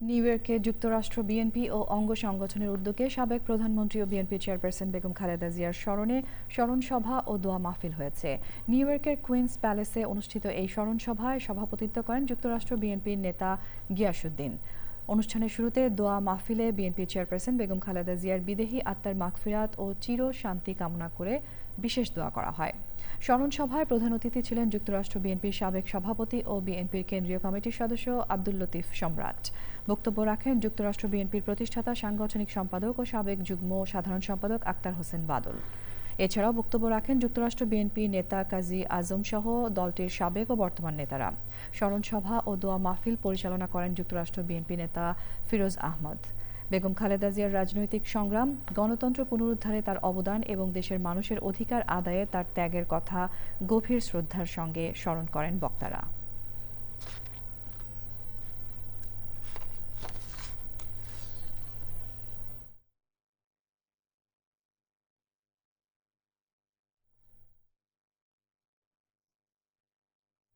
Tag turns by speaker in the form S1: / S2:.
S1: New ইয়র্কে যুক্তরাষ্ট্র BNP ও অঙ্গ সংগঠনের উদ্যোগে সাবেক প্রধানমন্ত্রী ও বিএনপি চেয়ারপারসন বেগম খালেদা জিয়ার স্মরণে স্মরণ সভা ও দোয়া মাহফিল হয়েছে। নিউ ইয়র্কের কুইন্স প্যালেসে অনুষ্ঠিত এই স্মরণ সভায় সভাপতিত্ব করেন যুক্তরাষ্ট্র বিএনপির নেতা গিয়াসউদ্দিন। অনুষ্ঠানের শুরুতে দোয়া মাহফিলে বিএনপি চেয়ারপারসন বেগম খালেদা জিয়ার বিদেহী আত্মার মাগফিরাত ও চির শান্তি কামনা করে বিশেষ দোয়া করা হয়। স্মরণ সভায় প্রধান অতিথি ছিলেন যুক্তরাষ্ট্র বিএনপির সাবেক সভাপতি ও বিএনপির কেন্দ্রীয় কমিটির সদস্য আব্দুল লতিফ সম্রাট। বক্তব্য রাখেন যুক্তরাষ্ট্র বিএনপির প্রতিষ্ঠাতা সাংগঠনিক সম্পাদক ও সাবেক যুগ্ম সাধারণ সম্পাদক আক্তার হোসেন বাদল। এছাড়াও বক্তব্য রাখেন যুক্তরাষ্ট্র বিএনপি নেতা কাজী আজম সহ দলটির সাবেক ও বর্তমান নেতারা। স্মরণ সভা ও দোয়া মাহফিল পরিচালনা করেন যুক্তরাষ্ট্র বিএনপি নেতা ফিরোজ আহমদ। বেগম খালেদা জিয়ার রাজনৈতিক সংগ্রাম, গণতন্ত্র পুনরুদ্ধারে তার অবদান এবং দেশের মানুষের অধিকার আদায়ে তার ত্যাগের কথা গভীর শ্রদ্ধার সঙ্গে স্মরণ করেন বক্তারা।